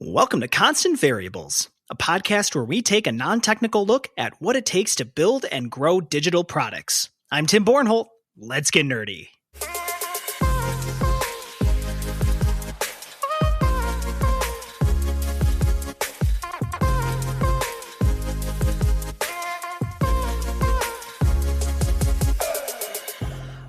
Welcome to Constant Variables, a podcast where we take a non-technical look at what it takes to build and grow digital products. I'm Tim Bornholt. Let's get nerdy.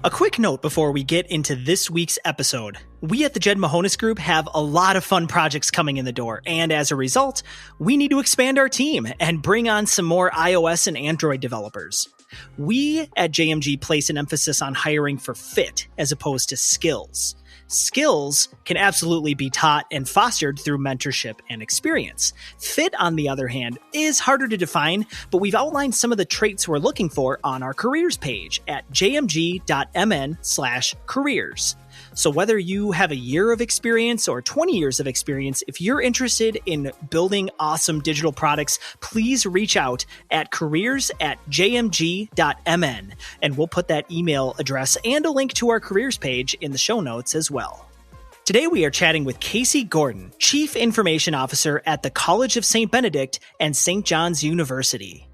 A quick note before we get into this week's episode. We at the Jed Mahonis Group have a lot of fun projects coming in the door, and as a result, we need to expand our team and bring on some more iOS and Android developers. We at JMG place an emphasis on hiring for fit as opposed to skills. Skills can absolutely be taught and fostered through mentorship and experience. Fit, on the other hand, is harder to define, but we've outlined some of the traits we're looking for on our careers page at jmg.mn/careers. So whether you have a year of experience or 20 years of experience, if you're interested in building awesome digital products, please reach out at careers@jmg.mn, and we'll put that email address and a link to our careers page in the show notes as well. Today we are chatting with Casey Gordon, Chief Information Officer at the College of St. Benedict and St. John's University.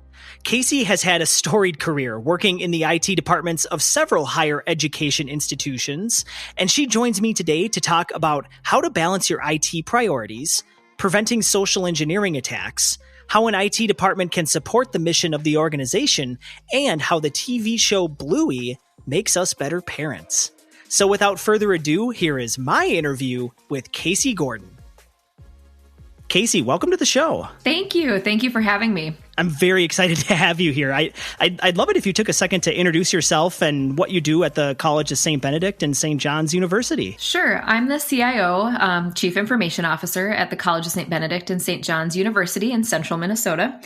Casey has had a storied career working in the IT departments of several higher education institutions, and she joins me today to talk about how to balance your IT priorities, preventing social engineering attacks, how an IT department can support the mission of the organization, and how the TV show Bluey makes us better parents. So without further ado, here is my interview with Casey Gordon. Casey, welcome to the show. Thank you. Thank you for having me. I'm very excited to have you here. I'd love it if you took a second to introduce yourself and what you do at the College of St. Benedict and St. John's University. Sure. I'm the CIO, Chief Information Officer at the College of St. Benedict and St. John's University in central Minnesota.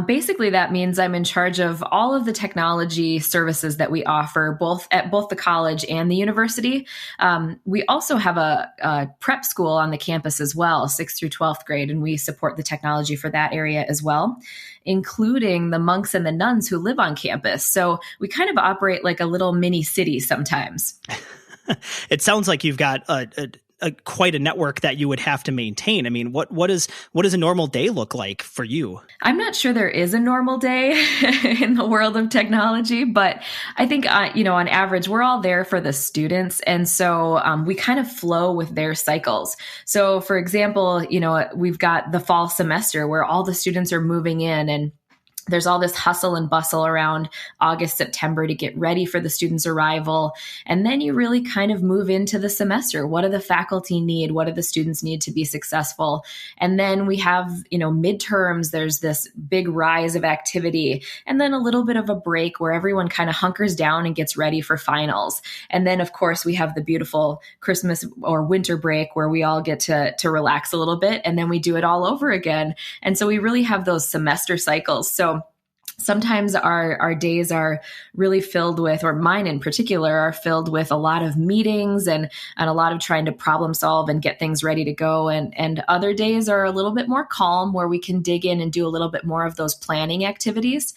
Basically, that means I'm in charge of all of the technology services that we offer at both the college and the university. We also have a prep school on the campus as well, 6th through 12th grade, and we support the technology for that area as well, including the monks and the nuns who live on campus. So we kind of operate like a little mini city sometimes. It sounds like you've got quite a network that you would have to maintain. I mean, what does a normal day look like for you? I'm not sure there is a normal day in the world of technology, but I think, on average, we're all there for the students. And so we kind of flow with their cycles. So for example, we've got the fall semester where all the students are moving in, and there's all this hustle and bustle around August, September to get ready for the students' arrival. And then you really kind of move into the semester. What do the faculty need? What do the students need to be successful? And then we have, midterms. There's this big rise of activity, and then a little bit of a break where everyone kind of hunkers down and gets ready for finals. And then, of course, we have the beautiful Christmas or winter break where we all get to relax a little bit, and then we do it all over again. And so we really have those semester cycles. So sometimes our days are really filled with, or mine in particular, are filled with a lot of meetings and a lot of trying to problem solve and get things ready to go. And other days are a little bit more calm where we can dig in and do a little bit more of those planning activities.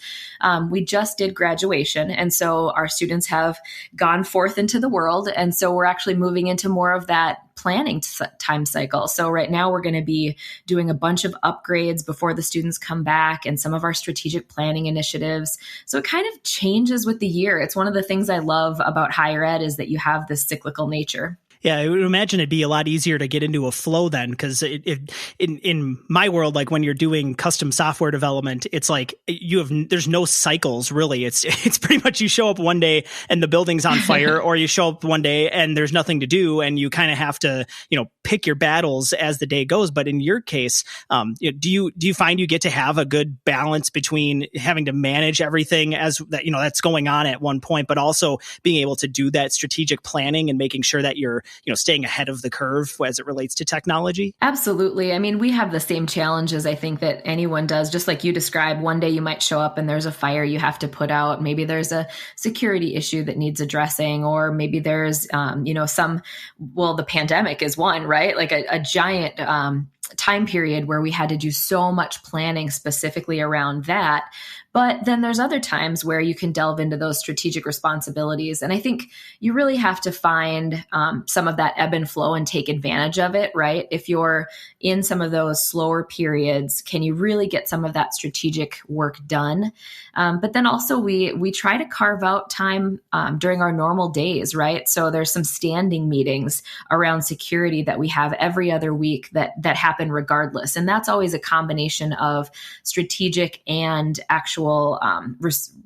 We just did graduation, and so our students have gone forth into the world. And so we're actually moving into more of that planning time cycle. So right now we're going to be doing a bunch of upgrades before the students come back and some of our strategic planning initiatives. So it kind of changes with the year. It's one of the things I love about higher ed is that you have this cyclical nature. Yeah, I would imagine it'd be a lot easier to get into a flow then, because in my world, like when you're doing custom software development, it's like there's no cycles really. It's pretty much you show up one day and the building's on fire, or you show up one day and there's nothing to do, and you kind of have to pick your battles as the day goes. But in your case, do you find you get to have a good balance between having to manage everything as that that's going on at one point, but also being able to do that strategic planning and making sure that you're staying ahead of the curve as it relates to technology? Absolutely. I mean, we have the same challenges, I think, that anyone does. Just like you described, one day you might show up and there's a fire you have to put out. Maybe there's a security issue that needs addressing, or maybe there's, the pandemic is one, right? Like a giant time period where we had to do so much planning specifically around that. But then there's other times where you can delve into those strategic responsibilities. And I think you really have to find some of that ebb and flow and take advantage of it, right? If you're in some of those slower periods, can you really get some of that strategic work done? But then also we try to carve out time during our normal days, right? So there's some standing meetings around security that we have every other week that happen regardless. And that's always a combination of strategic and actual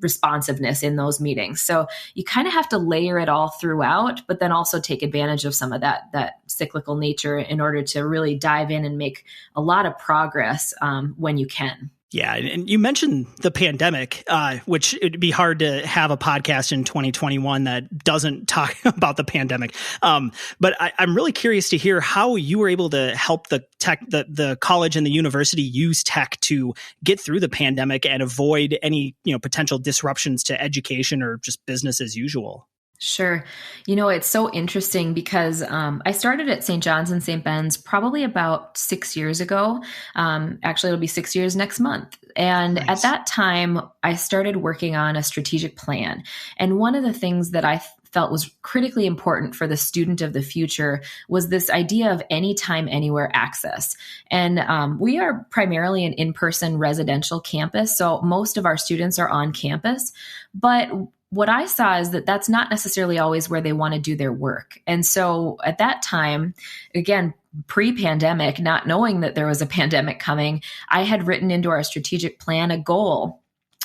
responsiveness in those meetings. So you kind of have to layer it all throughout, but then also take advantage of some of that cyclical nature in order to really dive in and make a lot of progress when you can. Yeah. And you mentioned the pandemic, which it'd be hard to have a podcast in 2021 that doesn't talk about the pandemic. But I'm really curious to hear how you were able to help the college and the university use tech to get through the pandemic and avoid any, potential disruptions to education or just business as usual. Sure. It's so interesting because I started at St. John's and St. Ben's probably about 6 years ago. Actually, it'll be 6 years next month. And Nice. At that time, I started working on a strategic plan. And one of the things that I felt was critically important for the student of the future was this idea of anytime, anywhere access. And we are primarily an in-person residential campus. So most of our students are on campus, but what I saw is that that's not necessarily always where they want to do their work. And so at that time, again, pre-pandemic, not knowing that there was a pandemic coming, I had written into our strategic plan a goal,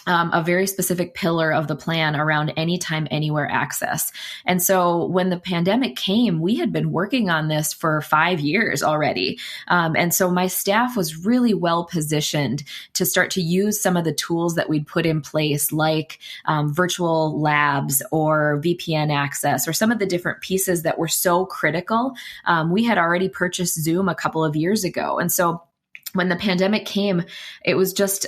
a very specific pillar of the plan around anytime, anywhere access. And so when the pandemic came, we had been working on this for 5 years already. And so my staff was really well positioned to start to use some of the tools that we'd put in place, like virtual labs or VPN access, or some of the different pieces that were so critical. We had already purchased Zoom a couple of years ago. And so when the pandemic came, it was just,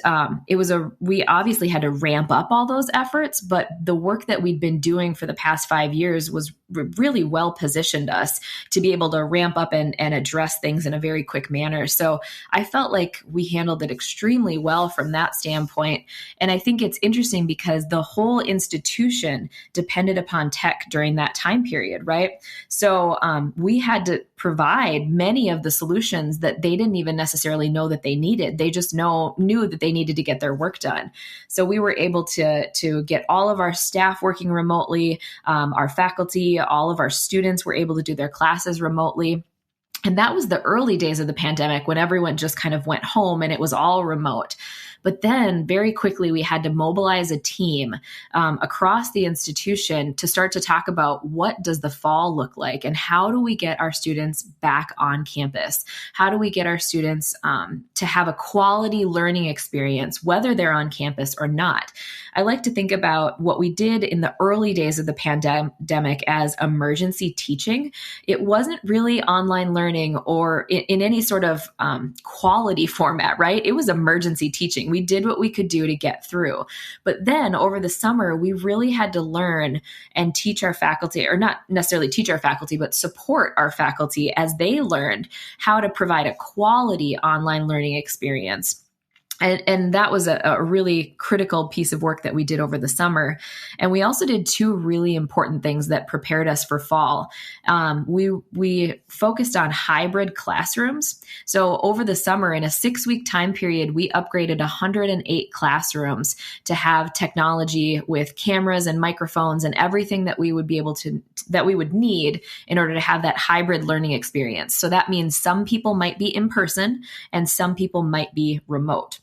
we obviously had to ramp up all those efforts, but the work that we'd been doing for the past 5 years was really well positioned us to be able to ramp up and address things in a very quick manner. So I felt like we handled it extremely well from that standpoint. And I think it's interesting because the whole institution depended upon tech during that time period, right? So we had to provide many of the solutions that they didn't even necessarily know that they needed. They just knew that they needed to get their work done. So we were able to get all of our staff working remotely, our faculty, all of our students were able to do their classes remotely. And that was the early days of the pandemic when everyone just kind of went home and it was all remote. But then very quickly, we had to mobilize a team across the institution to start to talk about what does the fall look like and how do we get our students back on campus? How do we get our students to have a quality learning experience, whether they're on campus or not? I like to think about what we did in the early days of the pandemic as emergency teaching. It wasn't really online learning or in any sort of quality format, right? It was emergency teaching. We did what we could do to get through. But then over the summer, we really had to learn and teach our faculty, or not necessarily teach our faculty, but support our faculty as they learned how to provide a quality online learning experience. And that was a really critical piece of work that we did over the summer. And we also did two really important things that prepared us for fall. We focused on hybrid classrooms. So over the summer, in a 6-week time period, we upgraded 108 classrooms to have technology with cameras and microphones and everything that we would need in order to have that hybrid learning experience. So that means some people might be in person and some people might be remote.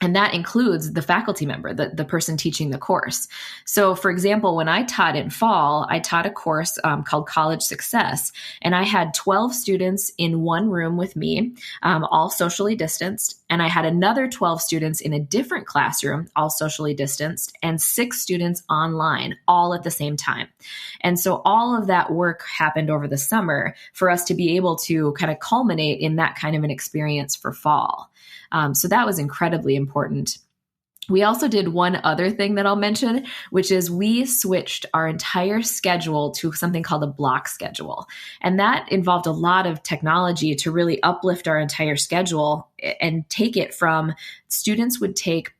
And that includes the faculty member, the person teaching the course. So for example, when I taught in fall, I taught a course called College Success, and I had 12 students in one room with me, all socially distanced. And I had another 12 students in a different classroom, all socially distanced, and 6 students online, all at the same time. And so all of that work happened over the summer for us to be able to kind of culminate in that kind of an experience for fall. So that was incredibly important. We also did one other thing that I'll mention, which is we switched our entire schedule to something called a block schedule. And that involved a lot of technology to really uplift our entire schedule and take it from students would take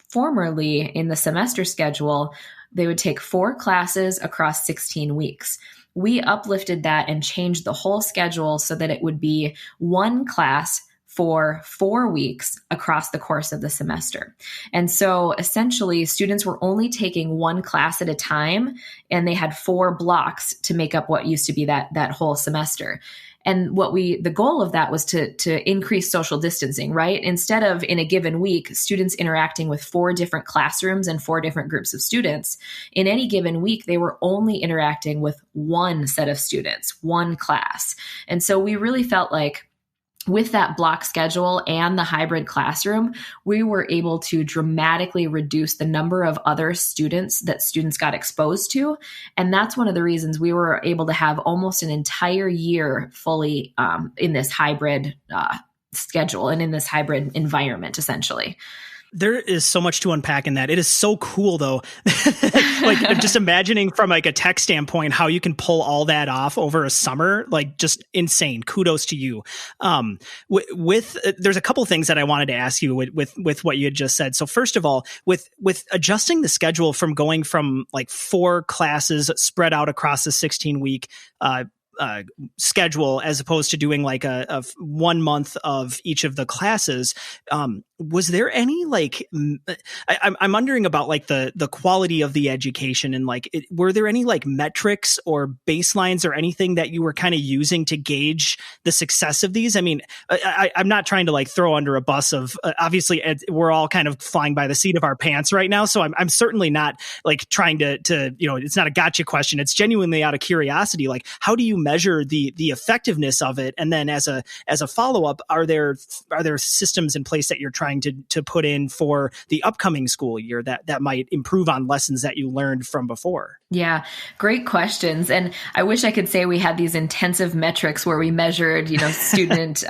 formerly in the semester schedule, they would take 4 classes across 16 weeks. We uplifted that and changed the whole schedule so that it would be 1 class for 4 weeks across the course of the semester. And so essentially students were only taking 1 class at a time, and they had 4 blocks to make up what used to be that whole semester. And the goal of that was to increase social distancing, right? Instead of in a given week, students interacting with 4 different classrooms and 4 different groups of students, in any given week, they were only interacting with 1 set of students, 1 class. And so we really felt like with that block schedule and the hybrid classroom, we were able to dramatically reduce the number of other students that students got exposed to. And that's one of the reasons we were able to have almost an entire year fully in this hybrid schedule and in this hybrid environment, essentially. There is so much to unpack in that. It is so cool, though. Like just imagining from like a tech standpoint, how you can pull all that off over a summer, like just insane. Kudos to you. There's a couple things that I wanted to ask you with what you had just said. So first of all, with adjusting the schedule from going from like 4 classes spread out across the 16-week schedule as opposed to doing like a 1 month of each of the classes. Was there any like, I'm wondering about like the quality of the education and like, were there any like metrics or baselines or anything that you were kind of using to gauge the success of these? I mean, I'm not trying to like throw under a bus of obviously we're all kind of flying by the seat of our pants right now. So I'm certainly not like trying to, it's not a gotcha question. It's genuinely out of curiosity. Like, how do you measure the effectiveness of it? And then as a follow-up, are there systems in place that you're trying to put in for the upcoming school year that might improve on lessons that you learned from before? Yeah, great questions. And I wish I could say we had these intensive metrics where we measured, student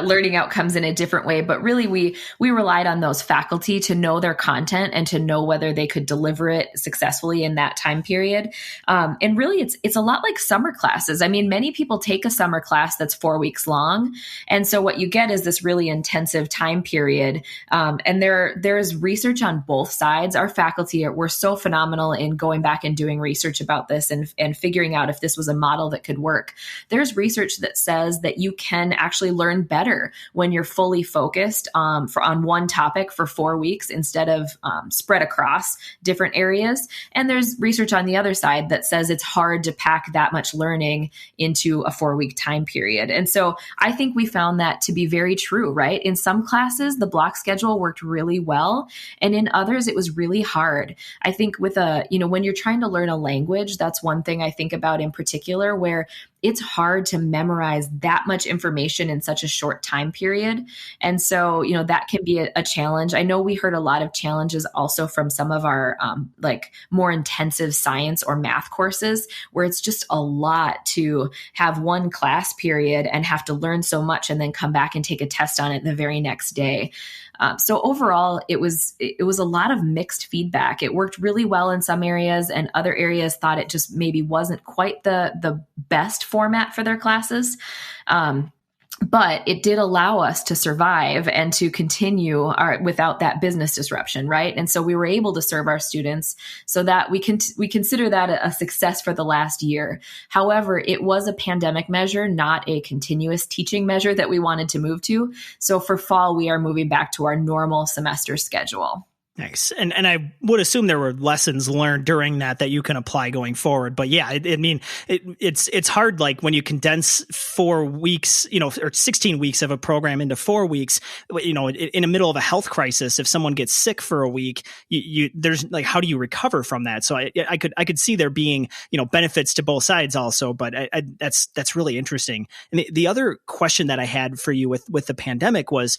learning outcomes in a different way. But really, we relied on those faculty to know their content and to know whether they could deliver it successfully in that time period. And really, it's a lot like summer classes. I mean, many people take a summer class that's 4 weeks long. And so what you get is this really intensive time period. And there's research on both sides. Our faculty were so phenomenal in going back and doing research about this and figuring out if this was a model that could work. There's research that says that you can actually learn better when you're fully focused on one topic for 4 weeks instead of spread across different areas. And there's research on the other side that says it's hard to pack that much learning into a 4-week time period. And so I think we found that to be very true, right? In some classes, the block schedule worked really well. And in others, it was really hard. I think with when you're trying to learn a language, that's one thing I think about in particular, where it's hard to memorize that much information in such a short time period. And so, that can be a challenge. I know we heard a lot of challenges also from some of our like more intensive science or math courses, where it's just a lot to have one class period and have to learn so much and then come back and take a test on it the very next day. So overall, it was a lot of mixed feedback. It worked really well in some areas, and other areas thought it just maybe wasn't quite the best format for their classes. But it did allow us to survive and to continue without that business disruption, right? And so we were able to serve our students so that we consider that a success for the last year. However, it was a pandemic measure, not a continuous teaching measure that we wanted to move to. So for fall, we are moving back to our normal semester schedule. Nice. And I would assume there were lessons learned during that you can apply going forward. But yeah, it's hard, like when you condense 4 weeks, or 16 weeks of a program into 4 weeks, in the middle of a health crisis, if someone gets sick for a week, there's like, how do you recover from that? So I could see there being, benefits to both sides also, but that's really interesting. And the other question that I had for you with the pandemic was,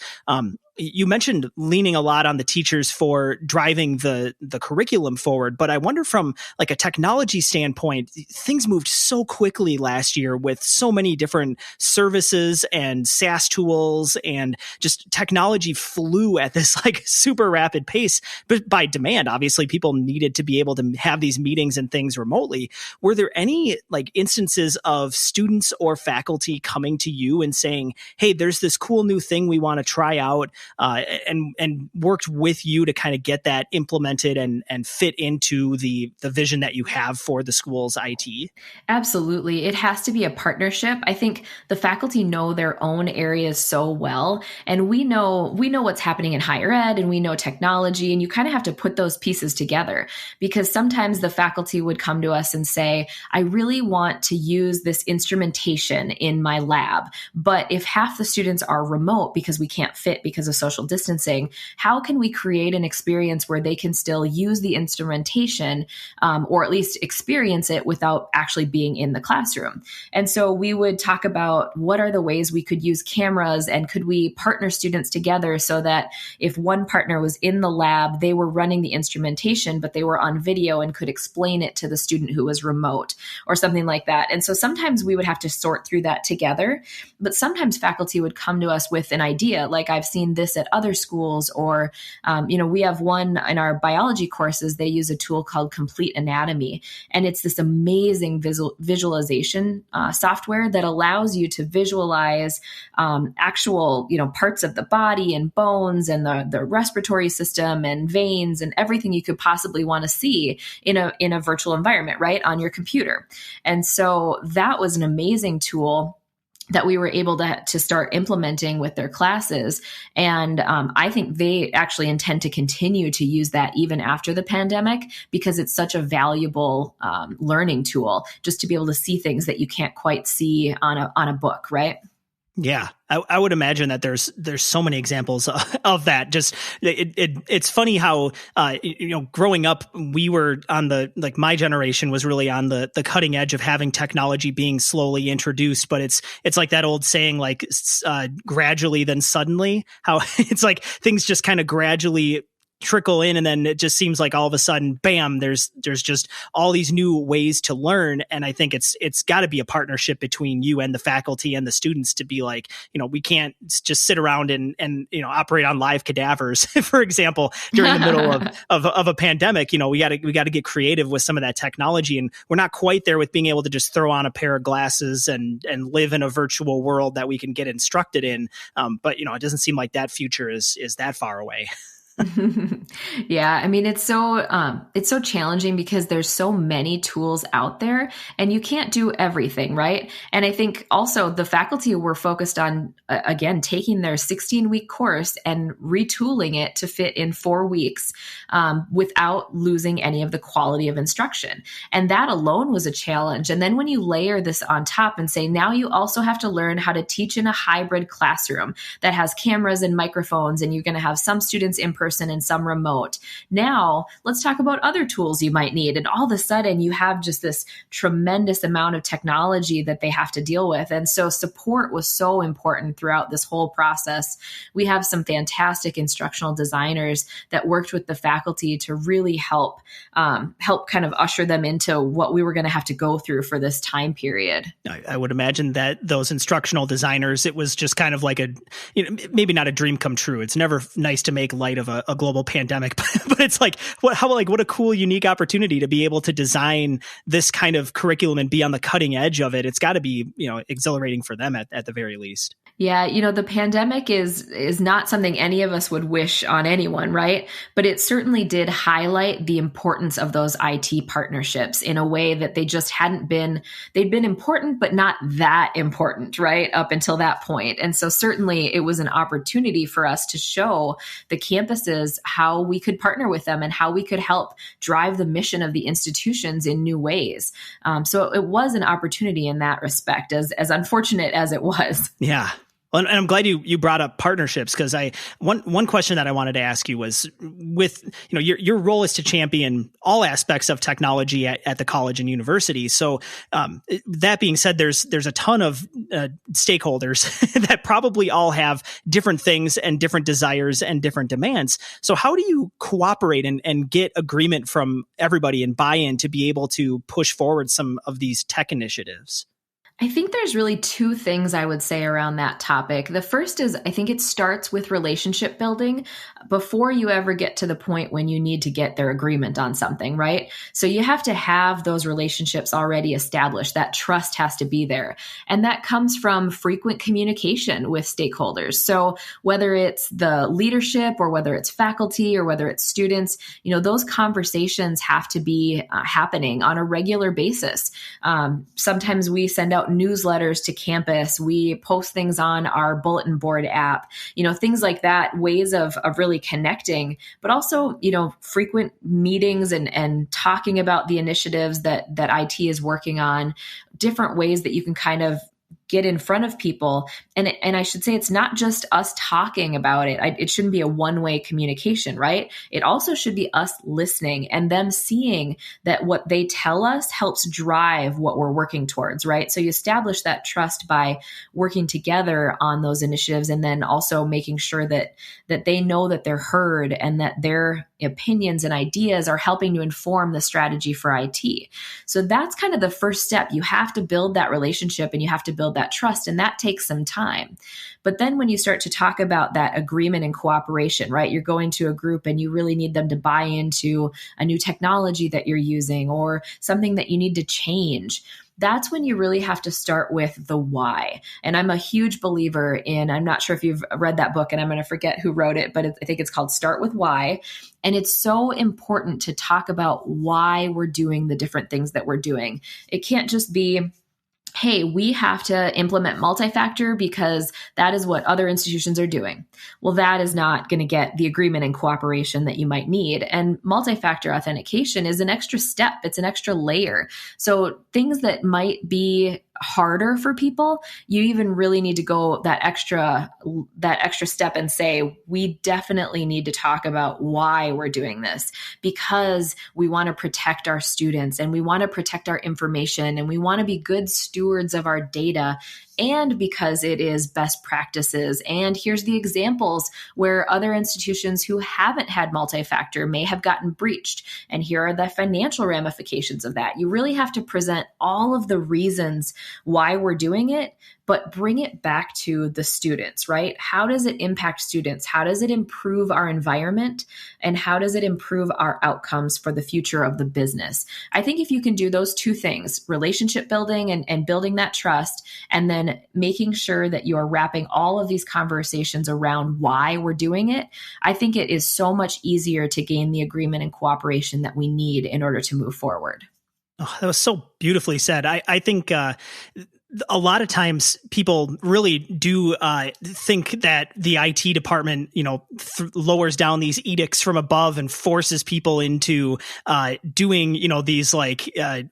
You mentioned leaning a lot on the teachers for driving the curriculum forward, but I wonder from like a technology standpoint, things moved so quickly last year with so many different services and SaaS tools, and just technology flew at this like super rapid pace, but by demand. Obviously, people needed to be able to have these meetings and things remotely. Were there any like instances of students or faculty coming to you and saying, hey, there's this cool new thing we want to try out, and worked with you to kind of get that implemented and fit into the vision that you have for the school's IT? Absolutely. It has to be a partnership. I think the faculty know their own areas so well, and we know what's happening in higher ed, and we know technology, and you kind of have to put those pieces together, because sometimes the faculty would come to us and say, I really want to use this instrumentation in my lab, but if half the students are remote because we can't fit because of social distancing, how can we create an experience where they can still use the instrumentation, or at least experience it without actually being in the classroom? And so we would talk about what are the ways we could use cameras, and could we partner students together so that if one partner was in the lab, they were running the instrumentation, but they were on video and could explain it to the student who was remote or something like that. And so sometimes we would have to sort through that together, but sometimes faculty would come to us with an idea, like I've seen this at other schools, or, we have one in our biology courses, they use a tool called Complete Anatomy. And it's this amazing visualization software that allows you to visualize actual, parts of the body and bones and the respiratory system and veins and everything you could possibly want to see in a virtual environment, right, on your computer. And so that was an amazing tool that we were able to start implementing with their classes. And I think they actually intend to continue to use that even after the pandemic, because it's such a valuable learning tool, just to be able to see things that you can't quite see on a book, right? Yeah, I would imagine that there's so many examples of that. Just it's funny how growing up, we were on my generation was really on the cutting edge of having technology being slowly introduced. But it's like that old saying, like gradually then suddenly. How it's like things just kind of gradually trickle in, and then it just seems like all of a sudden, bam, there's just all these new ways to learn. And I think it's got to be a partnership between you and the faculty and the students to be like, we can't just sit around and operate on live cadavers, for example, during the middle of a pandemic. We got to get creative with some of that technology, and we're not quite there with being able to just throw on a pair of glasses and live in a virtual world that we can get instructed in. But it doesn't seem like that future is that far away. Yeah. I mean, it's so challenging because there's so many tools out there and you can't do everything, right? And I think also the faculty were focused on, again, taking their 16-week course and retooling it to fit in 4 weeks without losing any of the quality of instruction. And that alone was a challenge. And then when you layer this on top and say, now you also have to learn how to teach in a hybrid classroom that has cameras and microphones, and you're going to have some students in person and some remote. Now let's talk about other tools you might need. And all of a sudden you have just this tremendous amount of technology that they have to deal with. And so support was so important throughout this whole process. We have some fantastic instructional designers that worked with the faculty to really help kind of usher them into what we were going to have to go through for this time period. I would imagine that those instructional designers, it was just kind of like maybe not a dream come true. It's never nice to make light of a global pandemic, but it's like, what a cool, unique opportunity to be able to design this kind of curriculum and be on the cutting edge of it. It's got to be, exhilarating for them at the very least. Yeah, the pandemic is not something any of us would wish on anyone, right? But it certainly did highlight the importance of those IT partnerships in a way that they just hadn't been. They'd been important, but not that important, right? Up until that point. And so certainly it was an opportunity for us to show the campuses how we could partner with them and how we could help drive the mission of the institutions in new ways. So it was an opportunity in that respect, as unfortunate as it was. Yeah. And I'm glad you brought up partnerships, because one question that I wanted to ask you was, with your role is to champion all aspects of technology at the college and university. So that being said, there's a ton of stakeholders that probably all have different things and different desires and different demands. So how do you cooperate and get agreement from everybody and buy-in to be able to push forward some of these tech initiatives? I think there's really two things I would say around that topic. The first is, I think it starts with relationship building before you ever get to the point when you need to get their agreement on something, right? So you have to have those relationships already established. That trust has to be there. And that comes from frequent communication with stakeholders. So whether it's the leadership or whether it's faculty or whether it's students, those conversations have to be happening on a regular basis. Sometimes we send out newsletters to campus. We post things on our bulletin board app, things like that, ways of really connecting, but also, frequent meetings and talking about the initiatives that IT is working on, different ways that you can kind of get in front of people. And I should say, it's not just us talking about it. It shouldn't be a one-way communication, right? It also should be us listening and them seeing that what they tell us helps drive what we're working towards, right? So you establish that trust by working together on those initiatives, and then also making sure that they know that they're heard and that their opinions and ideas are helping to inform the strategy for IT. So that's kind of the first step. You have to build that relationship and you have to build that trust, and that takes some time. But then when you start to talk about that agreement and cooperation, right? You're going to a group and you really need them to buy into a new technology that you're using or something that you need to change. That's when you really have to start with the why. And I'm a huge believer in, I'm not sure if you've read that book, and I'm going to forget who wrote it, but I think it's called Start With Why. And it's so important to talk about why we're doing the different things that we're doing. It can't just be, hey, we have to implement multi-factor because that is what other institutions are doing. Well, that is not going to get the agreement and cooperation that you might need. And multi-factor authentication is an extra step. It's an extra layer. So things that might be harder for people, you even really need to go that extra step and say, we definitely need to talk about why we're doing this, because we want to protect our students and we want to protect our information and we want to be good stewards of our data, and because it is best practices. And here's the examples where other institutions who haven't had multi-factor may have gotten breached. And here are the financial ramifications of that. You really have to present all of the reasons why we're doing it, but bring it back to the students, right? How does it impact students? How does it improve our environment? And how does it improve our outcomes for the future of the business? I think if you can do those two things, relationship building and building that trust, and then making sure that you are wrapping all of these conversations around why we're doing it, I think it is so much easier to gain the agreement and cooperation that we need in order to move forward. Oh, that was so beautifully said. I think a lot of times people really do think that the IT department, lowers down these edicts from above and forces people into doing, these like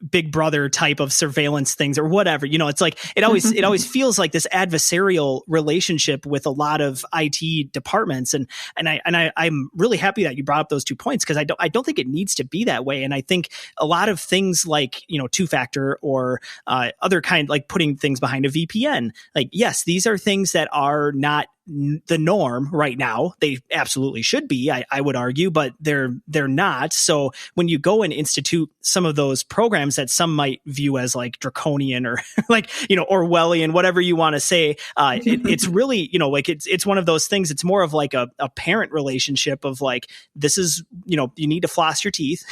Big Brother type of surveillance things or whatever. It's like it always feels like this adversarial relationship with a lot of IT departments, and I'm really happy that you brought up those 2 points, because I don't think it needs to be that way. And I think a lot of things like two-factor or other kind, like putting things behind a VPN. Like, yes, these are things that are not the norm right now. They absolutely should be, I would argue, but they're not. So when you go and institute some of those programs that some might view as like draconian or like, Orwellian, whatever you want to say, it's really, like it's one of those things. It's more of like a parent relationship of like, this is, you need to floss your teeth.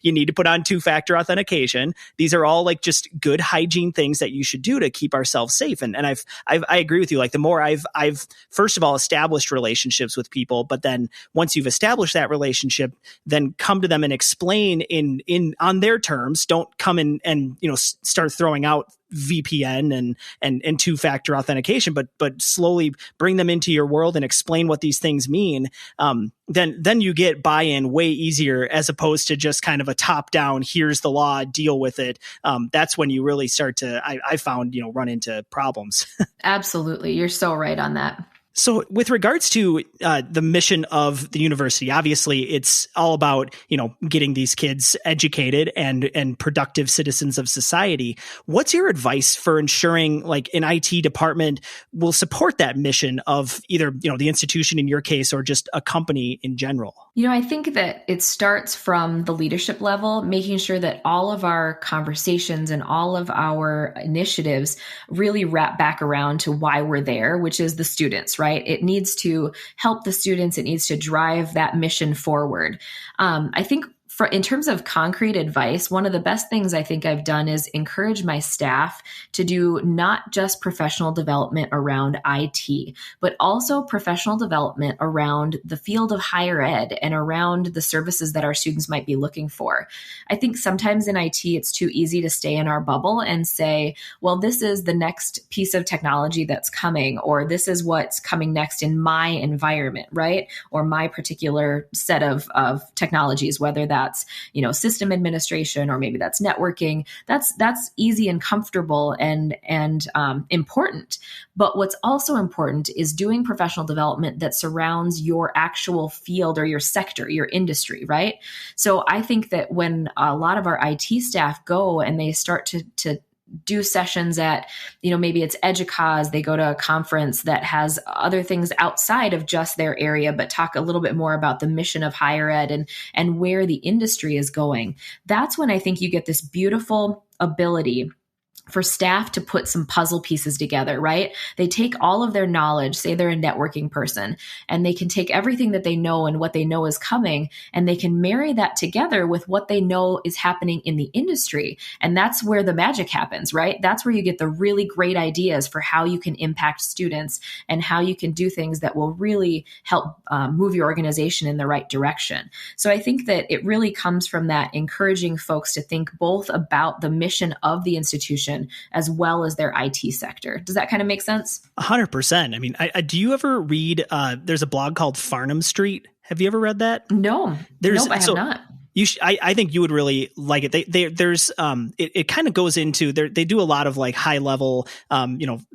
You need to put on two-factor authentication. These are all like just good hygiene things that you should do to keep ourselves safe. And I agree with you. Like the more I've first of all established relationships with people, but then once you've established that relationship, then come to them and explain in on their terms. Don't come in and start throwing out VPN and two-factor authentication, but slowly bring them into your world and explain what these things mean, then you get buy-in way easier, as opposed to just kind of a top-down, here's the law, deal with it. That's when you really start to, I found, run into problems. Absolutely. You're so right on that. So with regards to the mission of the university, obviously it's all about, getting these kids educated and productive citizens of society. What's your advice for ensuring like an IT department will support that mission of either, the institution in your case or just a company in general? I think that it starts from the leadership level, making sure that all of our conversations and all of our initiatives really wrap back around to why we're there, which is the students, right? It needs to help the students. It needs to drive that mission forward. I think in terms of concrete advice, one of the best things I think I've done is encourage my staff to do not just professional development around IT, but also professional development around the field of higher ed and around the services that our students might be looking for. I think sometimes in IT, it's too easy to stay in our bubble and say, well, this is the next piece of technology that's coming, or this is what's coming next in my environment, right? Or my particular set of technologies, whether that's system administration, or maybe that's networking. That's easy and comfortable and important. But what's also important is doing professional development that surrounds your actual field or your sector, your industry, right? So I think that when a lot of our IT staff go and they start to do sessions at, maybe it's EDUCAUSE, they go to a conference that has other things outside of just their area, but talk a little bit more about the mission of higher ed and where the industry is going. That's when I think you get this beautiful ability for staff to put some puzzle pieces together, right? They take all of their knowledge, say they're a networking person, and they can take everything that they know and what they know is coming, and they can marry that together with what they know is happening in the industry. And that's where the magic happens, right? That's where you get the really great ideas for how you can impact students and how you can do things that will really help move your organization in the right direction. So I think that it really comes from that encouraging folks to think both about the mission of the institution as well as their IT sector. Does that kind of make sense? 100%. I mean, do you ever read, there's a blog called Farnham Street. Have you ever read that? No, I have not. I think you would really like it. It kind of goes into they do a lot of like high level,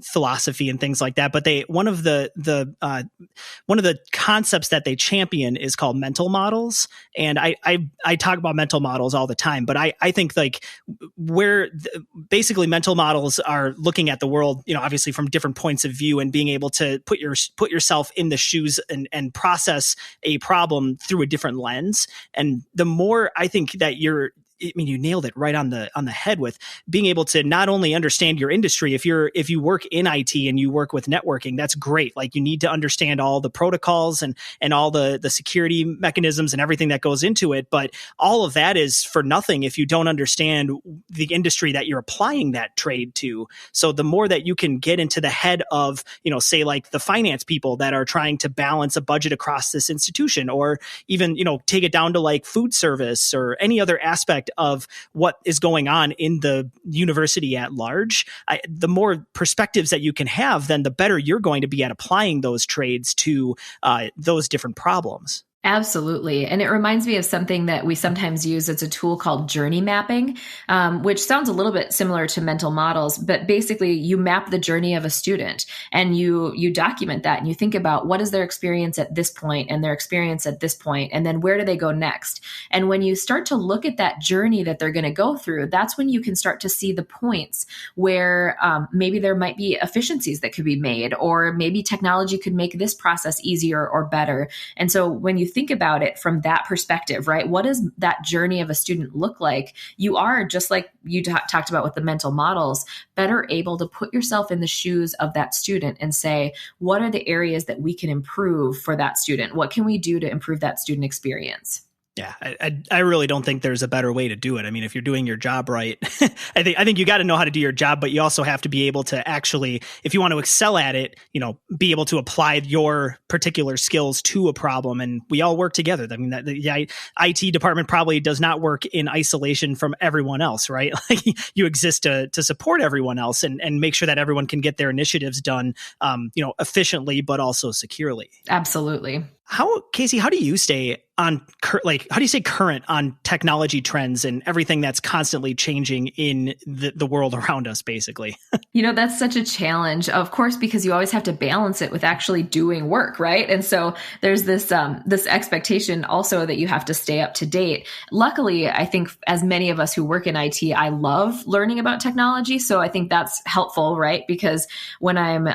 philosophy and things like that. But one of the concepts that they champion is called mental models. And I talk about mental models all the time, but I think like basically mental models are looking at the world, obviously from different points of view and being able to put yourself in the shoes and process a problem through a different lens. And the more I think that you nailed it right on the head with being able to not only understand your industry. If you work in IT and you work with networking, that's great. Like you need to understand all the protocols and all the security mechanisms and everything that goes into it. But all of that is for nothing if you don't understand the industry that you're applying that trade to. So the more that you can get into the head of, say like the finance people that are trying to balance a budget across this institution, or even, take it down to like food service or any other aspect of what is going on in the university at large, the more perspectives that you can have, then the better you're going to be at applying those trades to those different problems. Absolutely. And it reminds me of something that we sometimes use. It's a tool called journey mapping, which sounds a little bit similar to mental models, but basically you map the journey of a student and you document that and you think about what is their experience at this point and their experience at this point, and then where do they go next? And when you start to look at that journey that they're going to go through, that's when you can start to see the points where maybe there might be efficiencies that could be made, or maybe technology could make this process easier or better. And so when you think about it from that perspective, right? What does that journey of a student look like? You are, just like you talked about with the mental models, better able to put yourself in the shoes of that student and say, what are the areas that we can improve for that student? What can we do to improve that student experience? Yeah, I really don't think there's a better way to do it. I mean, if you're doing your job right, I think you got to know how to do your job, but you also have to be able to actually, if you want to excel at it, be able to apply your particular skills to a problem, and we all work together. I mean, the IT department probably does not work in isolation from everyone else, right? Like you exist to support everyone else and make sure that everyone can get their initiatives done, efficiently, but also securely. Absolutely. Casey, how do you stay on, how do you stay current on technology trends and everything that's constantly changing in the world around us, basically? That's such a challenge, of course, because you always have to balance it with actually doing work, right? And so there's this expectation also that you have to stay up to date. Luckily, I think as many of us who work in IT, I love learning about technology. So I think that's helpful, right? Because when I'm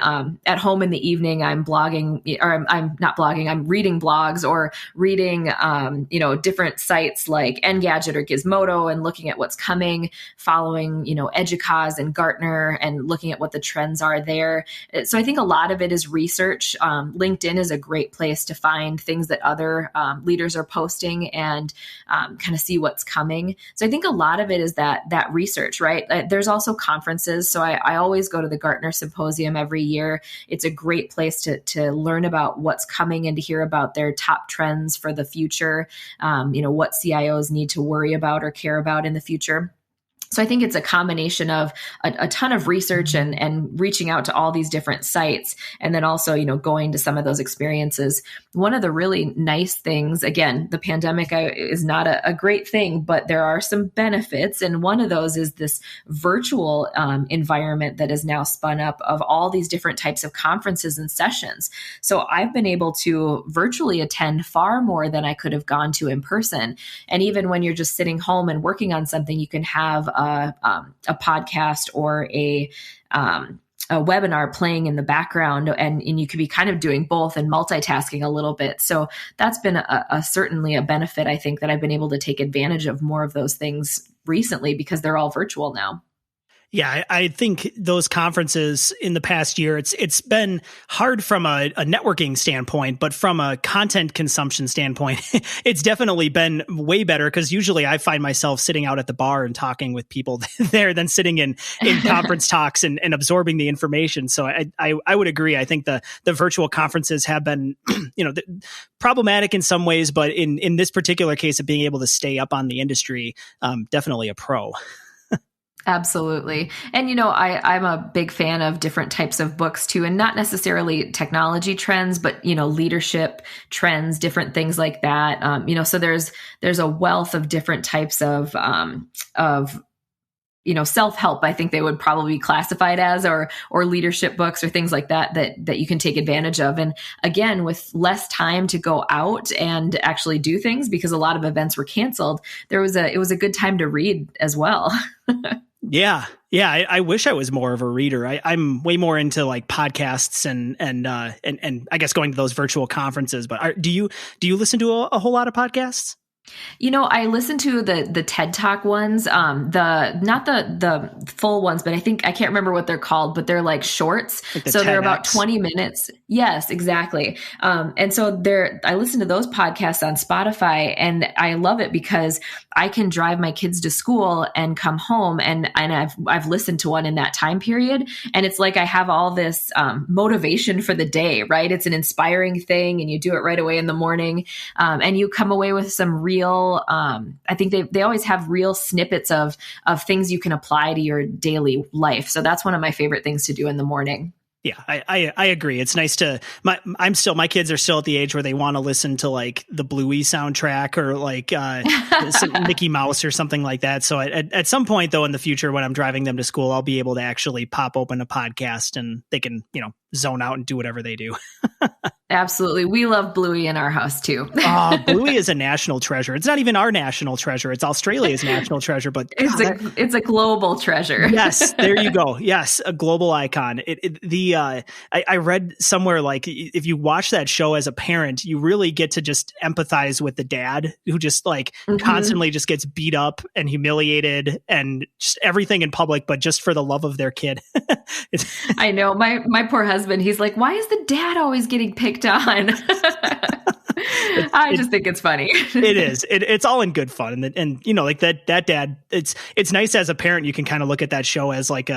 at home in the evening, I'm blogging, or I'm not blogging, I'm reading blogs or reading different sites like Engadget or Gizmodo and looking at what's coming, following, Educause and Gartner and looking at what the trends are there. So I think a lot of it is research. LinkedIn is a great place to find things that other leaders are posting and kind of see what's coming. So I think a lot of it is that research, right? There's also conferences. So I always go to the Gartner Symposium every year. It's a great place to learn about what's coming and to hear about their top trends for the future, what CIOs need to worry about or care about in the future. So I think it's a combination of a ton of research and reaching out to all these different sites, and then also, going to some of those experiences. One of the really nice things, again, the pandemic is not a great thing, but there are some benefits. And one of those is this virtual environment that is now spun up of all these different types of conferences and sessions. So I've been able to virtually attend far more than I could have gone to in person. And even when you're just sitting home and working on something, you can have a podcast or a webinar playing in the background, and you could be kind of doing both and multitasking a little bit. So that's been certainly a benefit, I think, that I've been able to take advantage of more of those things recently because they're all virtual now. Yeah, I think those conferences in the past year, it's been hard from a networking standpoint, but from a content consumption standpoint, it's definitely been way better because usually I find myself sitting out at the bar and talking with people there than sitting in conference talks and absorbing the information. So I would agree. I think the virtual conferences have been, problematic in some ways, but in this particular case of being able to stay up on the industry, definitely a pro. Absolutely. And, I'm a big fan of different types of books too, and not necessarily technology trends, but, leadership trends, different things like that. So there's a wealth of different types of self-help, I think they would probably be classified as, or leadership books or things like that you can take advantage of. And again, with less time to go out and actually do things because a lot of events were canceled, it was a good time to read as well. Yeah. I wish I was more of a reader. I'm way more into like podcasts and I guess going to those virtual conferences. But do you listen to a whole lot of podcasts? I listen to the TED Talk ones, not the full ones, but I can't remember what they're called, but they're like shorts. Like so they're about 10X. 20 minutes. Yes, exactly. And so I listen to those podcasts on Spotify, and I love it because I can drive my kids to school and come home, and I've listened to one in that time period. And it's like I have all this motivation for the day, right? It's an inspiring thing, and you do it right away in the morning. And you come away with some real, I think they always have real snippets of things you can apply to your daily life. So that's one of my favorite things to do in the morning. Yeah, I agree. It's nice to my kids are still at the age where they want to listen to like the Bluey soundtrack or like some Mickey Mouse or something like that. So at some point though in the future when I'm driving them to school, I'll be able to actually pop open a podcast and they can, zone out and do whatever they do. Absolutely. We love Bluey in our house too. Bluey is a national treasure. It's not even our national treasure. It's Australia's national treasure, but it's a global treasure. Yes, there you go. Yes, a global icon. I read somewhere like if you watch that show as a parent, you really get to just empathize with the dad who just like constantly just gets beat up and humiliated and just everything in public, but just for the love of their kid. I know my poor husband. He's like, why is the dad always getting picked on? I just think it's funny. It is. It's all in good fun. And like that dad, it's nice as a parent, you can kind of look at that show as like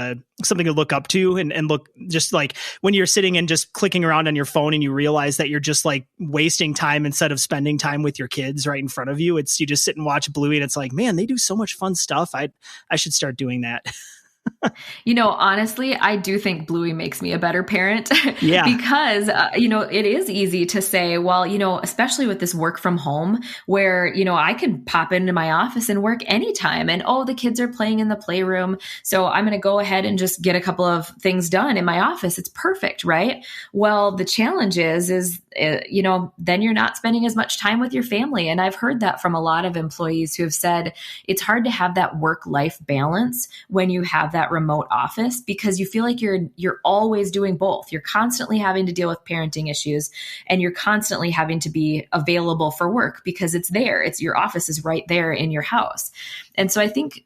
something to look up to and look just like when you're sitting and just clicking around on your phone and you realize that you're just like wasting time instead of spending time with your kids right in front of you. You just sit and watch Bluey and it's like, man, they do so much fun stuff. I should start doing that. Honestly, I do think Bluey makes me a better parent. Yeah. Because, it is easy to say, well, especially with this work from home where, I can pop into my office and work anytime and, the kids are playing in the playroom. So I'm going to go ahead and just get a couple of things done in my office. It's perfect, right? Well, the challenge is, then you're not spending as much time with your family. And I've heard that from a lot of employees who have said it's hard to have that work-life balance when you have that remote office because you feel like you're always doing both. You're constantly having to deal with parenting issues and you're constantly having to be available for work because it's there. Your office is right there in your house. And so I think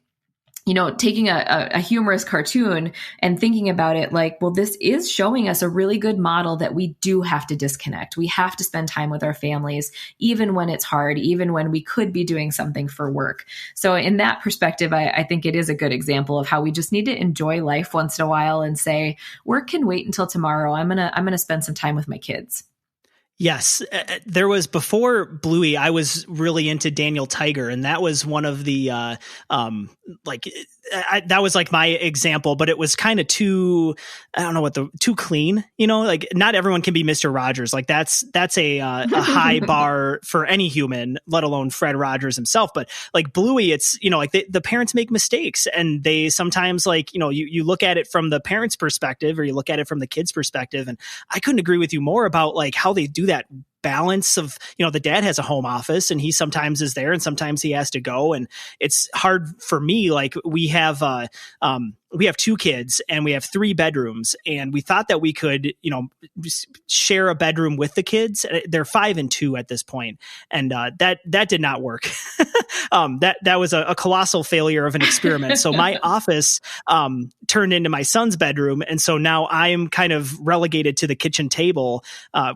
taking a humorous cartoon and thinking about it like, well, this is showing us a really good model that we do have to disconnect. We have to spend time with our families, even when it's hard, even when we could be doing something for work. So in that perspective, I think it is a good example of how we just need to enjoy life once in a while and say, work can wait until tomorrow. I'm going to spend some time with my kids. Yes, there was before Bluey, I was really into Daniel Tiger, and that was one of the that was like my example, but it was kind of too clean, like not everyone can be Mr. Rogers. Like that's a high bar for any human, let alone Fred Rogers himself. But like Bluey, it's, like the parents make mistakes and they sometimes you look at it from the parents' perspective or you look at it from the kids' perspective. And I couldn't agree with you more about like how they do that balance of, the dad has a home office and he sometimes is there and sometimes he has to go. And it's hard for me. Like we have 2 kids and we have 3 bedrooms and we thought that we could, share a bedroom with the kids. They're 5 and 2 at this point. And that did not work. That was a colossal failure of an experiment. So my office turned into my son's bedroom. And so now I'm kind of relegated to the kitchen table,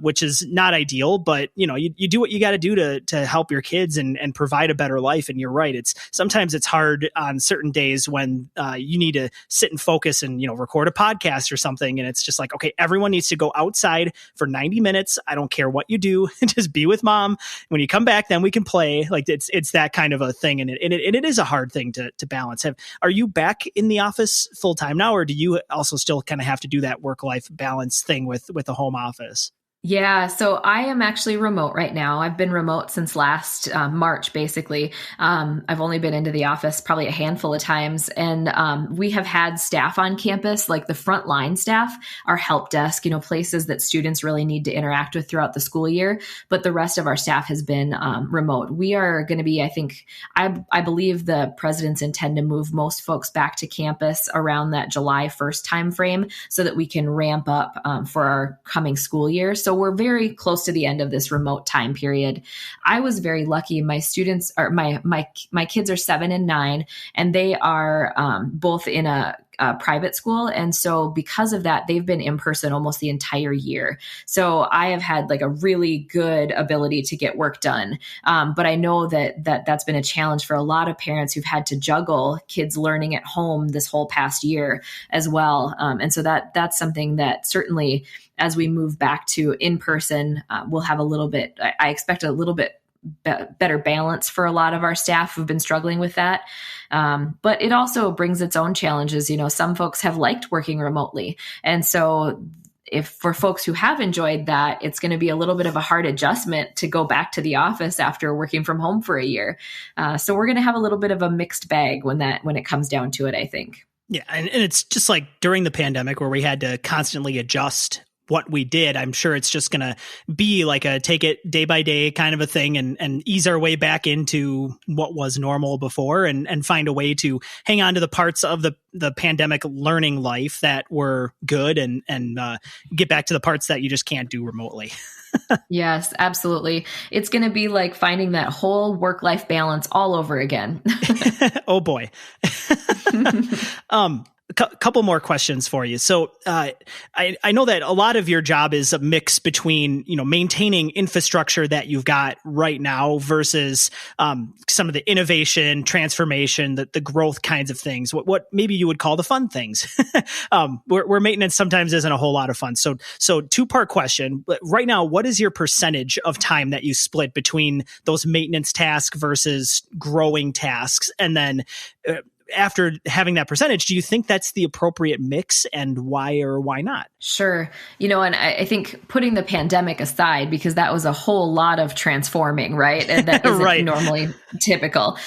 which is not ideal, but you do what you got to do to help your kids and provide a better life. And you're right. Sometimes it's hard on certain days when you need to sit and focus and, record a podcast or something. And it's just like, okay, everyone needs to go outside for 90 minutes. I don't care what you do. Just be with mom. When you come back, then we can play. Like it's that kind of a thing. And it is a hard thing to balance. Are you back in the office full time now, or do you also still kind of have to do that work-life balance thing with the home office? Yeah, so I am actually remote right now. I've been remote since last March, basically. I've only been into the office probably a handful of times. And we have had staff on campus, like the frontline staff, our help desk, places that students really need to interact with throughout the school year. But the rest of our staff has been remote. We are going to be, I believe the presidents intend to move most folks back to campus around that July 1st timeframe so that we can ramp up for our coming school year. So we're very close to the end of this remote time period. I was very lucky. My students are my kids are 7 and 9, and they are both in a private school. And so because of that, they've been in person almost the entire year. So I have had like a really good ability to get work done. But I know that's been a challenge for a lot of parents who've had to juggle kids learning at home this whole past year as well. And so that's something that certainly as we move back to in person, we'll have I expect a little bit better balance for a lot of our staff who've been struggling with that. But it also brings its own challenges. Some folks have liked working remotely. And so if for folks who have enjoyed that, it's going to be a little bit of a hard adjustment to go back to the office after working from home for a year. So we're going to have a little bit of a mixed bag when it comes down to it, I think. Yeah. And it's just like during the pandemic where we had to constantly adjust what we did. I'm sure it's just going to be like a take it day by day kind of a thing and ease our way back into what was normal before and find a way to hang on to the parts of the pandemic learning life that were good and get back to the parts that you just can't do remotely. Yes, absolutely. It's going to be like finding that whole work-life balance all over again. Oh boy. couple more questions for you. So I know that a lot of your job is a mix between, maintaining infrastructure that you've got right now versus some of the innovation, transformation, the growth kinds of things, what maybe you would call the fun things, where maintenance sometimes isn't a whole lot of fun. So two-part question. Right now, what is your percentage of time that you split between those maintenance tasks versus growing tasks? And then after having that percentage, do you think that's the appropriate mix, and why or why not? Sure. And I think putting the pandemic aside, because that was a whole lot of transforming, right? And that isn't Right. normally typical.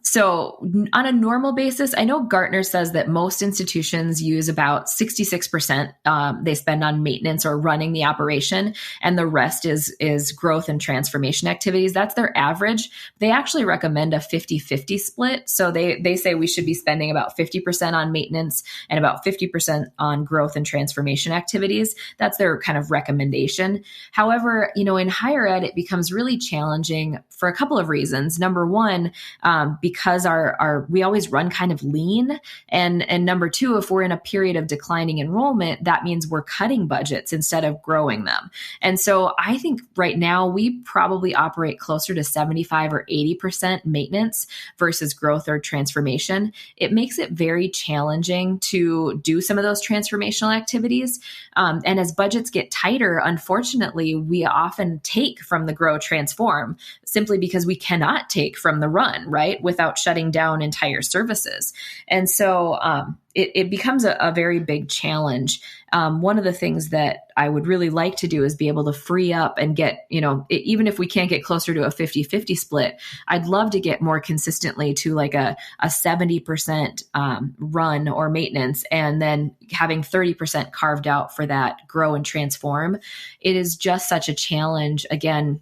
So on a normal basis, I know Gartner says that most institutions use about 66% they spend on maintenance or running the operation, and the rest is growth and transformation activities. That's their average. They actually recommend a 50-50 split. So they say we should be spending about 50% on maintenance and about 50% on growth and transformation activities. That's their kind of recommendation. However, in higher ed, it becomes really challenging for a couple of reasons. Number one, because we always run kind of lean. And number two, if we're in a period of declining enrollment, that means we're cutting budgets instead of growing them. And so I think right now we probably operate closer to 75 or 80% maintenance versus growth or transformation. It makes it very challenging to do some of those transformational activities. And as budgets get tighter, unfortunately, we often take from the grow transform simply because we cannot take from the run, right, without shutting down entire services. And so it becomes a very big challenge. One of the things that I would really like to do is be able to free up and get, even if we can't get closer to a 50-50 split, I'd love to get more consistently to like a 70% run or maintenance, and then having 30% carved out for that grow and transform. It is just such a challenge, again,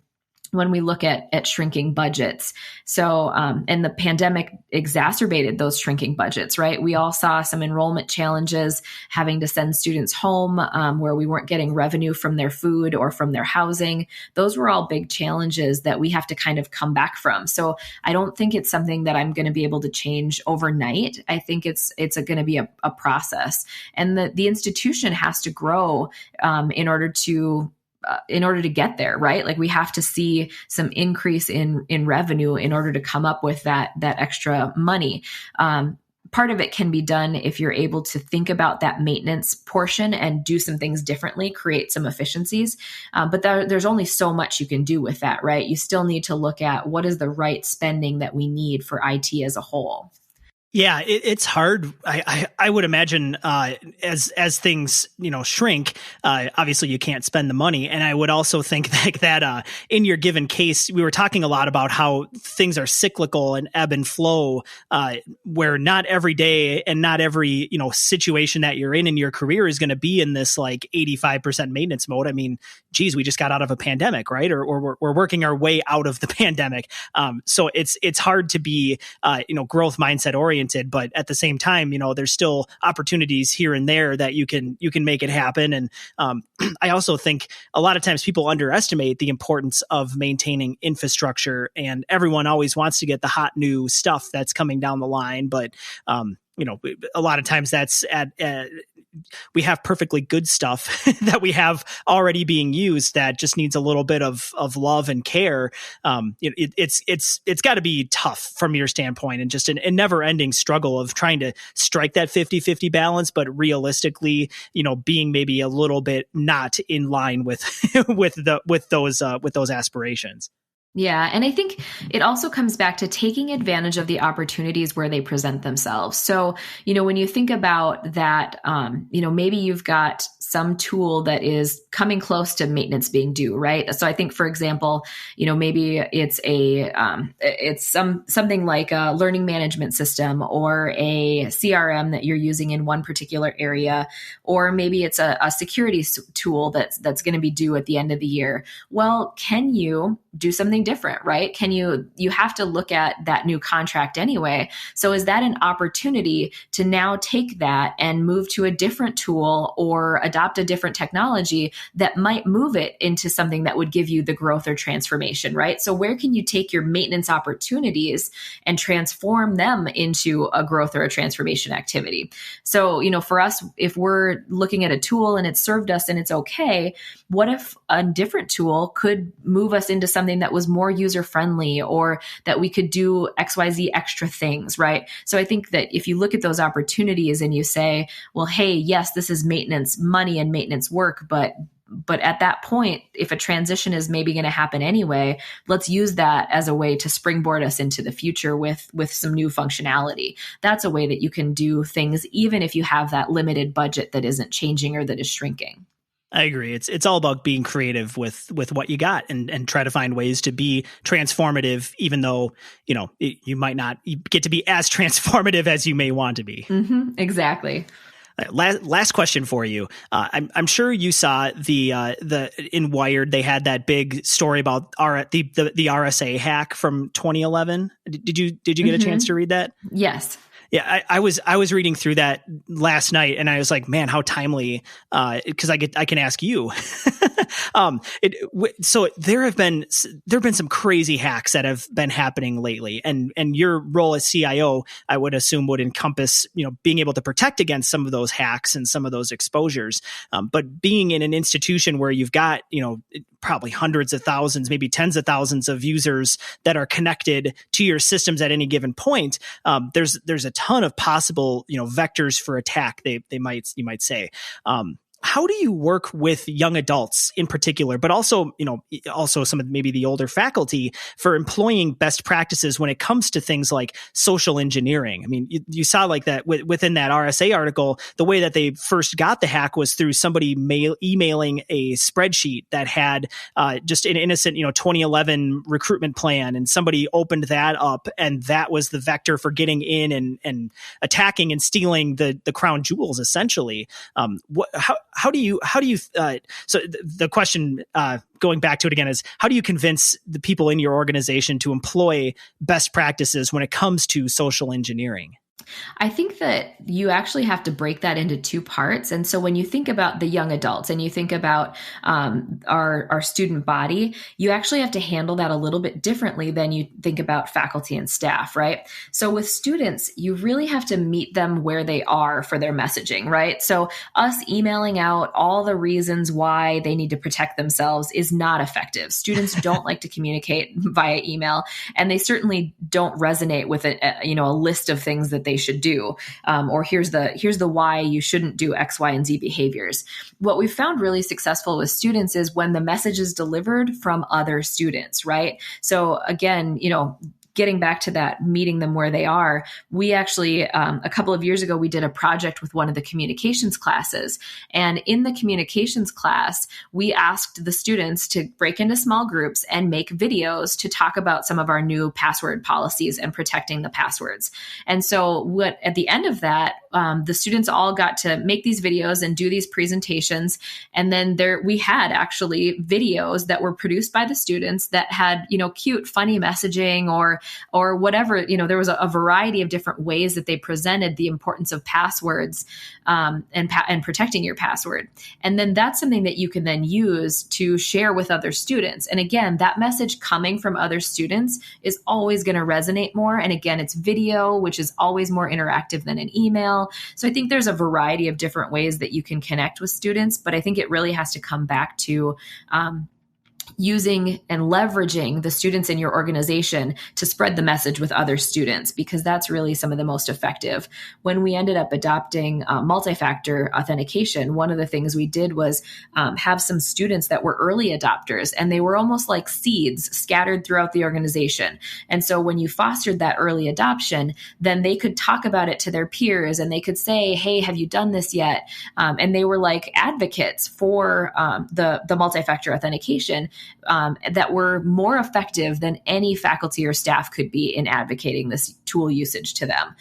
when we look at shrinking budgets. So, and the pandemic exacerbated those shrinking budgets, right? We all saw some enrollment challenges, having to send students home where we weren't getting revenue from their food or from their housing. Those were all big challenges that we have to kind of come back from. So I don't think it's something that I'm going to be able to change overnight. I think it's going to be a process, and the institution has to grow in order to get there, right? Like we have to see some increase in revenue in order to come up with that extra money. Part of it can be done if you're able to think about that maintenance portion and do some things differently, create some efficiencies. But there's only so much you can do with that, right? You still need to look at what is the right spending that we need for IT as a whole. Yeah, it's hard. I would imagine as things shrink, obviously you can't spend the money, and I would also think that in your given case, we were talking a lot about how things are cyclical and ebb and flow, where not every day and not every situation that you're in your career is going to be in this like 85% maintenance mode. I mean, geez, we just got out of a pandemic, right? Or we're working our way out of the pandemic. So it's hard to be growth mindset oriented. But at the same time, there's still opportunities here and there that you can make it happen. And I also think a lot of times people underestimate the importance of maintaining infrastructure, and everyone always wants to get the hot new stuff that's coming down the line. But a lot of times that's we have perfectly good stuff that we have already being used that just needs a little bit of love and care. It's got to be tough from your standpoint, and just a never ending struggle of trying to strike that 50-50 balance, but realistically, being maybe a little bit not in line with with those aspirations. Yeah. And I think it also comes back to taking advantage of the opportunities where they present themselves. So, when you think about that, maybe you've got some tool that is coming close to maintenance being due, right? So I think, for example, maybe it's something like a learning management system or a CRM that you're using in one particular area, or maybe it's a security tool that's going to be due at the end of the year. Well, can you do something different, right? You have to look at that new contract anyway. So is that an opportunity to now take that and move to a different tool or adopt a different technology that might move it into something that would give you the growth or transformation, right? So where can you take your maintenance opportunities and transform them into a growth or a transformation activity? So, for us, if we're looking at a tool and it's served us and it's okay, what if a different tool could move us into something that was more user friendly, or that we could do XYZ extra things, right? So I think that if you look at those opportunities and you say, well, hey, yes, this is maintenance money and maintenance work, but at that point, if a transition is maybe going to happen anyway, let's use that as a way to springboard us into the future with some new functionality. That's a way that you can do things, even if you have that limited budget that isn't changing or that is shrinking. I agree. It's all about being creative with what you got and try to find ways to be transformative, even though, you might not get to be as transformative as you may want to be. Mm-hmm, exactly. Last question for you. I'm sure you saw the in Wired, they had that big story about the RSA hack from 2011. Did you get a chance to read that? Yes. Yeah, I was reading through that last night, and I was like, man, how timely! Because I can ask you. So there have been some crazy hacks that have been happening lately, and your role as CIO, I would assume, would encompass being able to protect against some of those hacks and some of those exposures. But being in an institution where you've got probably hundreds of thousands, maybe tens of thousands of users that are connected to your systems at any given point, there's a ton of possible vectors for attack. You might say. How do you work with young adults in particular, but also some of maybe the older faculty for employing best practices when it comes to things like social engineering? I mean, you saw like that within that RSA article, the way that they first got the hack was through somebody emailing a spreadsheet that had just an innocent 2011 recruitment plan, and somebody opened that up, and that was the vector for getting in and attacking and stealing the crown jewels, essentially. How do you so the question, going back to it again, is how do you convince the people in your organization to employ best practices when it comes to social engineering? I think that you actually have to break that into two parts. And so when you think about the young adults and you think about our student body, you actually have to handle that a little bit differently than you think about faculty and staff, right? So with students, you really have to meet them where they are for their messaging, right? So us emailing out all the reasons why they need to protect themselves is not effective. Students don't like to communicate via email, and they certainly don't resonate with a list of things that they should do, or here's the why you shouldn't do X, Y, and Z behaviors. What we've found really successful with students is when the message is delivered from other students, right? So again, getting back to that, meeting them where they are, we actually, a couple of years ago, we did a project with one of the communications classes. And in the communications class, we asked the students to break into small groups and make videos to talk about some of our new password policies and protecting the passwords. And so at the end of that, the students all got to make these videos and do these presentations. And then we had actually videos that were produced by the students that had, cute, funny messaging or whatever. There was a variety of different ways that they presented the importance of passwords and protecting your password. And then that's something that you can then use to share with other students. And again, that message coming from other students is always going to resonate more. And again, it's video, which is always more interactive than an email. So I think there's a variety of different ways that you can connect with students, but I think it really has to come back to using and leveraging the students in your organization to spread the message with other students, because that's really some of the most effective. When we ended up adopting multi-factor authentication, one of the things we did was have some students that were early adopters, and they were almost like seeds scattered throughout the organization. And so when you fostered that early adoption, then they could talk about it to their peers, and they could say, hey, have you done this yet? And they were like advocates for the multi-factor authentication. that were more effective than any faculty or staff could be in advocating this tool usage to them.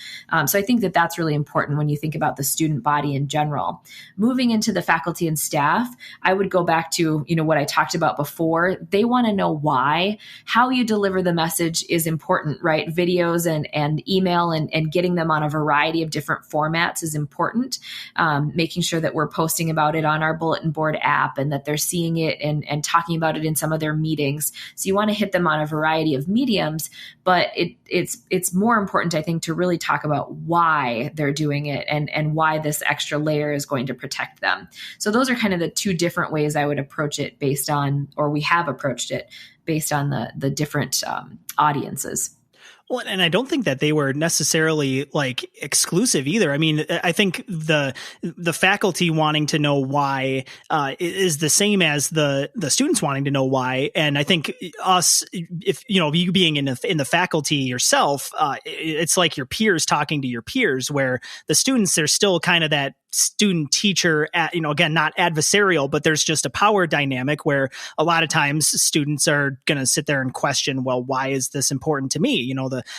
So I think that that's really important when you think about the student body in general. Moving into the faculty and staff, I would go back to, what I talked about before. They want to know why. How you deliver the message is important, right? Videos and email and getting them on a variety of different formats is important. Making sure that we're posting about it on our bulletin board app and that they're seeing it and talking about it in some of their meetings. So you want to hit them on a variety of mediums, but it's more important, I think, to really talk about why they're doing it and why this extra layer is going to protect them. So those are kind of the two different ways I would approach it based on, or we have approached it based on the different audiences. Well, and I don't think that they were necessarily like exclusive either. I mean, I think the faculty wanting to know why is the same as the students wanting to know why. And I think us, if you being in the faculty yourself, it's like your peers talking to your peers, where the students, there's still kind of that student teacher, again, not adversarial, but there's just a power dynamic where a lot of times students are going to sit there and question, well, why is this important to me?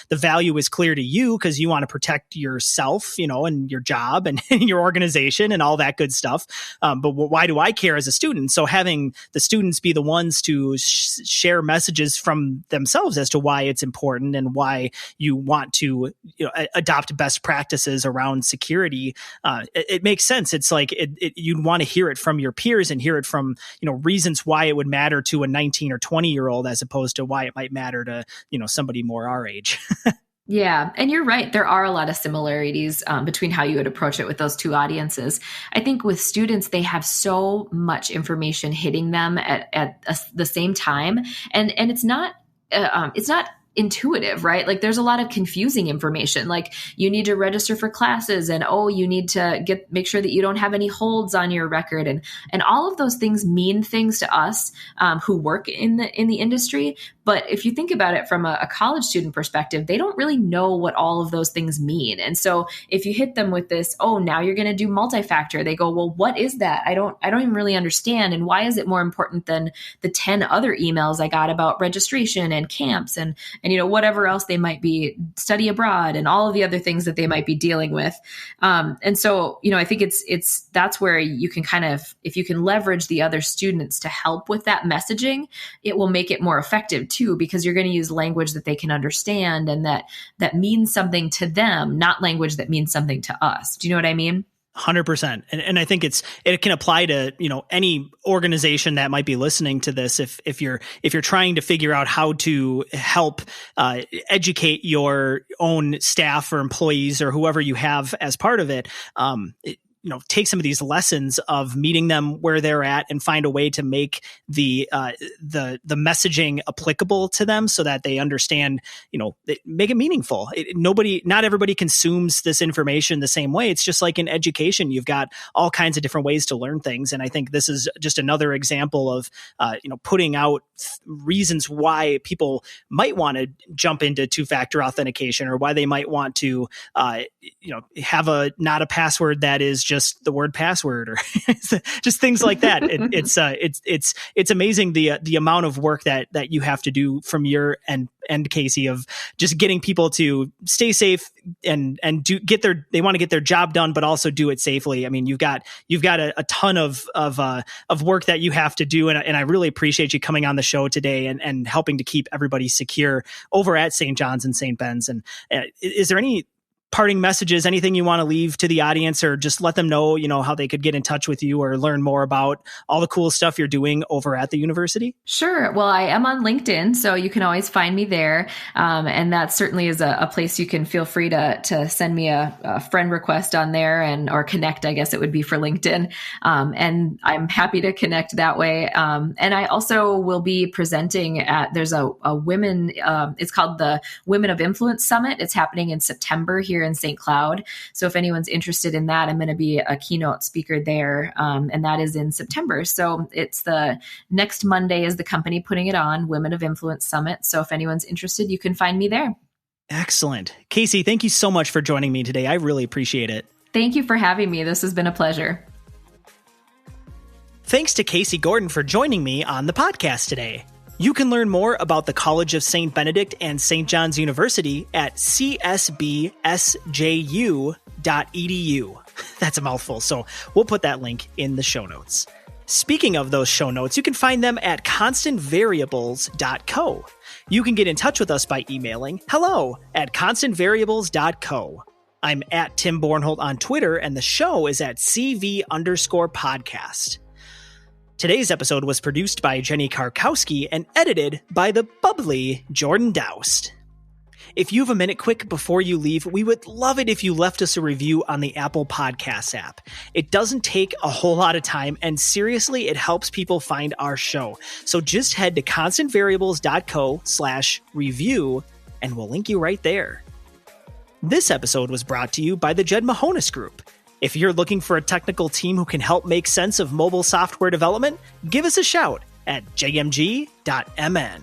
The value is clear to you because you want to protect yourself, and your job and your organization and all that good stuff. But why do I care as a student? So having the students be the ones to share messages from themselves as to why it's important and why you want to adopt best practices around security, it makes sense. It's like you'd want to hear it from your peers and hear it from, reasons why it would matter to a 19 or 20-year-old as opposed to why it might matter to, somebody more our age. Yeah. And you're right. There are a lot of similarities between how you would approach it with those two audiences. I think with students, they have so much information hitting them at the same time. And it's not intuitive, right? Like there's a lot of confusing information. Like you need to register for classes and, you need to make sure that you don't have any holds on your record. And all of those things mean things to us who work in the industry. But if you think about it from a college student perspective, they don't really know what all of those things mean. And so if you hit them with this, now you're going to do multi-factor, they go, well, what is that? I don't even really understand. And why is it more important than the 10 other emails I got about registration and camps and whatever else they might be, study abroad and all of the other things that they might be dealing with. And so, I think that's where you can kind of, if you can leverage the other students to help with that messaging, it will make it more effective too, because you're going to use language that they can understand and that means something to them, not language that means something to us. Do you know what I mean? 100%. And I think it can apply to, any organization that might be listening to this. If you're trying to figure out how to help educate your own staff or employees or whoever you have as part of it, take some of these lessons of meeting them where they're at and find a way to make the messaging applicable to them so that they understand, make it meaningful. Not everybody consumes this information the same way. It's just like in education, you've got all kinds of different ways to learn things. And I think this is just another example of, putting out reasons why people might want to jump into two-factor authentication or why they might want to, have not a password that is just the word password or just things like that. It's amazing the amount of work that you have to do from your end, Casey, of just getting people to stay safe and they want to get their job done, but also do it safely. I mean, you've got a ton of work that you have to do. And I really appreciate you coming on the show today and helping to keep everybody secure over at St. John's and St. Ben's. And is there any parting messages, anything you want to leave to the audience, or just let them know, how they could get in touch with you or learn more about all the cool stuff you're doing over at the university? Sure. Well, I am on LinkedIn, so you can always find me there. And that certainly is a place you can feel free to send me a friend request on there or connect, I guess it would be for LinkedIn. And I'm happy to connect that way. And I also will be presenting there's a women, it's called the Women of Influence Summit. It's happening in September here in St. Cloud. So if anyone's interested in that, I'm going to be a keynote speaker there. And that is in September. So it's the next Monday is the company putting it on, Women of Influence Summit. So if anyone's interested, you can find me there. Excellent. Casey, thank you so much for joining me today. I really appreciate it. Thank you for having me. This has been a pleasure. Thanks to Casey Gordon for joining me on the podcast today. You can learn more about the College of St. Benedict and St. John's University at csbsju.edu. That's a mouthful, so we'll put that link in the show notes. Speaking of those show notes, you can find them at constantvariables.co. You can get in touch with us by emailing hello@constantvariables.co. I'm at Tim Bornholt on Twitter, and the show is at CV_podcast. Today's episode was produced by Jenny Karkowski and edited by the bubbly Jordan Doust. If you have a minute quick before you leave, we would love it if you left us a review on the Apple Podcasts app. It doesn't take a whole lot of time, and seriously, it helps people find our show. So just head to constantvariables.co/review, and we'll link you right there. This episode was brought to you by the Jed Mahonis Group. If you're looking for a technical team who can help make sense of mobile software development, give us a shout at jmg.mn.